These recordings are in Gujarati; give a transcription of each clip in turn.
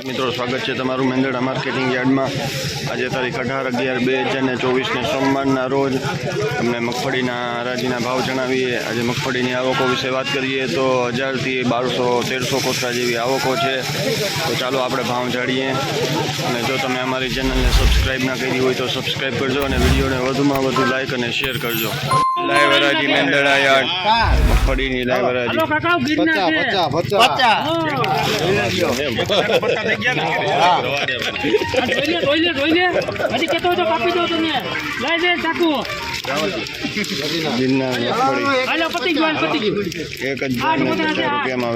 મિત્રો સ્વાગત છે તમારું મેંદરડા માર્કેટિંગ યાર્ડમાં। આજે તારીખ 18/11/2024 ને સોમવારના રોજ તમને મગફળીના હરાજીના ભાવ જણાવીએ। આજે મગફળીની આવકો વિશે વાત કરીએ તો 1000 થી 1200-1300 કોથળા જેવી આવકો છે। તો ચાલો આપણે ભાવ જાણીએ। અને જો તમે અમારી ચેનલને સબસ્ક્રાઈબ ના કરી હોય તો સબસ્ક્રાઈબ કરજો અને વિડીયોને વધુમાં વધુ લાઈક અને શેર કરજો। લાઈવ હરાજી મેંદરડા યાર્ડ મગફળીની લાઈવ હરાજી 1050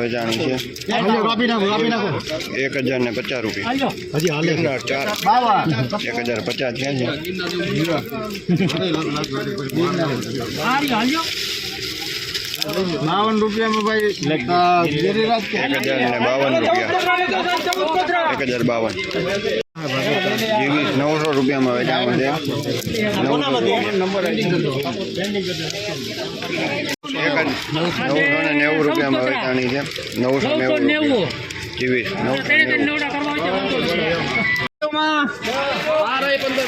વેચાણી છે। 1050 રૂપિયા 1050 થયા છે। 52 રૂપિયા में भाई 1052 જીવી 900 રૂપિયામાં વેચાણું છે। 990 રૂપિયામાં વેચાણી છે। 990 જીવી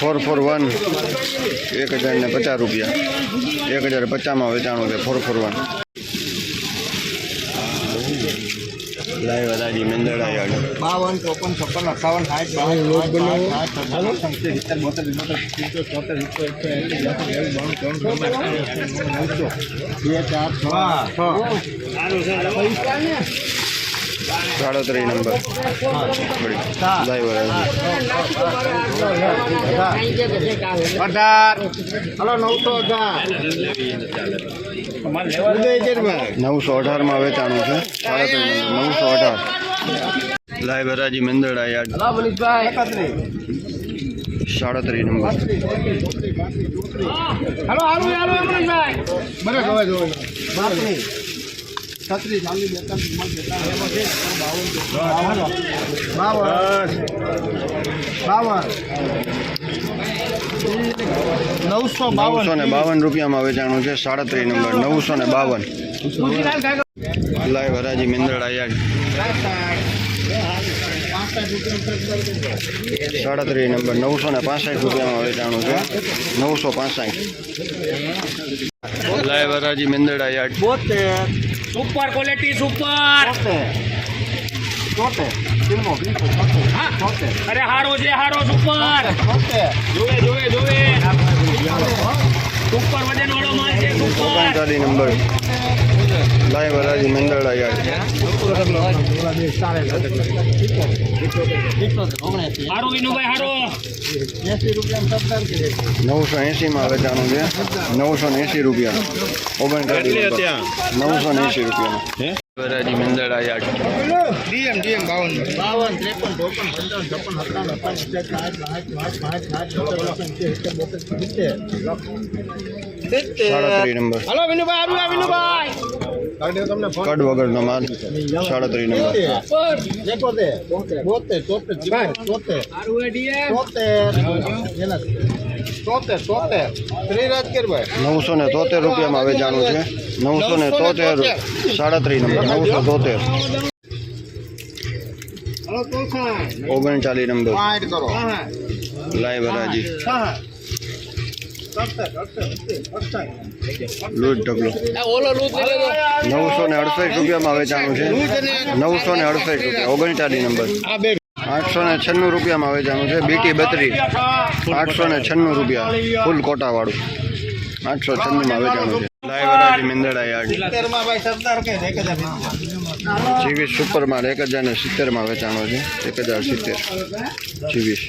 441 1050 રૂપિયા 1050માં વેચાણું છે। 441 લાઈવ હરાજી મેંદરડા યાર્ડ 52 53 56 37 નંબર લાઈવ હરાજી 918 માં વેચાણું છે। 918 લાઈવ હરાજી મેંદરડા યાર્ડ 37 નંબર ₹952 રૂપિયામાં વેચાણું છે। 37 નંબર 952 લાઈવ હરાજી મેંદરડા યાર્ડ 37 નંબર 965 રૂપિયામાં વેચાણું છે। 965 લાઈવ હરાજી Mendarda yard 72 super quality super अरे हारो जे हारो सुपर जोवे जोवे जोवे सुपर वजन वाળો माल છે सुपर 39 नंबर लाइव हराजी मेंदरड़ा यार्ड हारो विनुभाई हारो 980 માં વેચાણું છે। 980 રૂપિયા 39 980 રૂપિયા હરાજી Mendarda yard DM 52 37 number hello Vinubhai કડ વગરનો માલ 37 નંબર देखो दे 72 श्रीराजकर भाई 973 રૂપિયામાં વેચાણું છે। 973 37 નંબર 973 39 નંબર લાઈવ હરાજી લૂટ ઢગલો 968 રૂપિયામાં વેચાણું છે। 968 રૂપિયા 39 નંબર 896 રૂપિયામાં વેચાણું છે। BT 32 896 રૂપિયા ફૂલ કોટા વાળું 896 માં વેચાણું છે। લાઈવ હરાજી મેંદરડા યાર્ડ જીવી સુપર માલ 1070 માં વેચાણો છે। 1070 જીવી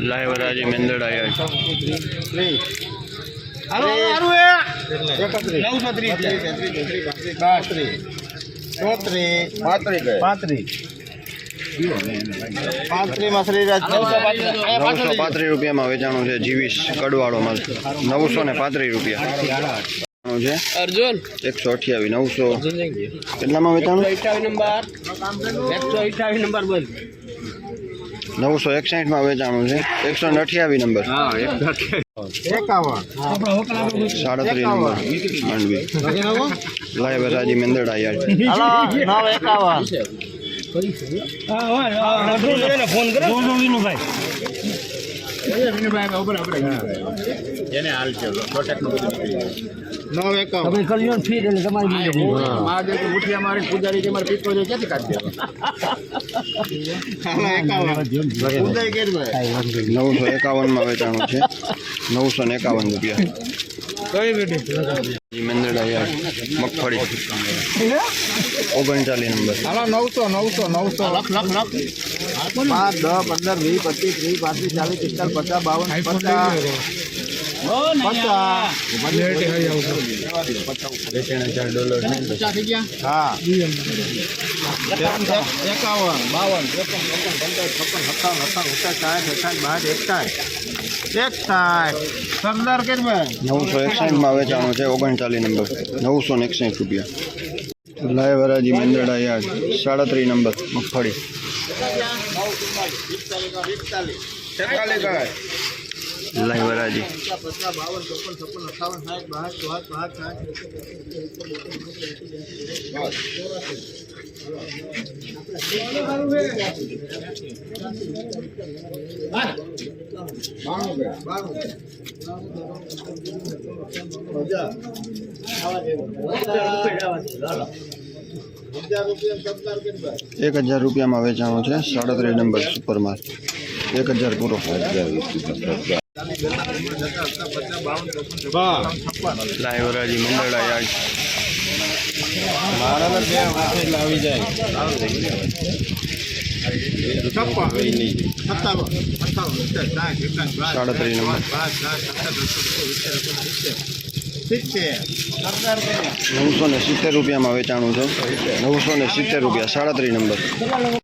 લાઈવ હરાજી મેંદરડા યાર્ડ 935 રૂપિયામાં વેચાણું છે। જીવીશ કડવાળો માલ 935 રૂપિયા છે। अर्जुन 128 900 કેટલામાં વેચાણું 128 नंबर बोल 961 માં વેચાણું છે। 128 નંબર 37 નંબર માંડવી લાઈવ હરાજી મેંદરડા યાર્ડ ફોન કરો વિનુભાઈ એને હાલ છે પ્રોટેક્ટ નું બધું નો વેકો તમે કર્યો ફીર એટલે તમારી મહાદેવ ની મુઠિયા મારી પૂજારી કે મારે પીતો જાય ક્યાંથી કાઢી દેવા ઉદય કેરભાઈ 951 વેચાણું છે 951 રૂપિયા. કઈ બેટી મેંદડા યાર મગફળી 39 નંબર. હાલો 900 લખ 5 10 15 20 25 30 35 40 45 50 52 55 થઈ ગયા હા 51 સરદાર કેરભાઈ 961 માં વેચાણું છે 39 નંબર 961 રૂપિયા. લાય વરાજી મેંદડા યાર 37 નંબર મગફળી. લાય વરાજી 1000 રૂપિયામાં વેચાણું છે 37 નંબર સુપર માલ 1000 પૂરો. લાય વરાજી મેંદડા યાર આવી જાય 37 નંબર 970 રૂપિયામાં વેચાણું છે 970 રૂપિયા 37 નંબર.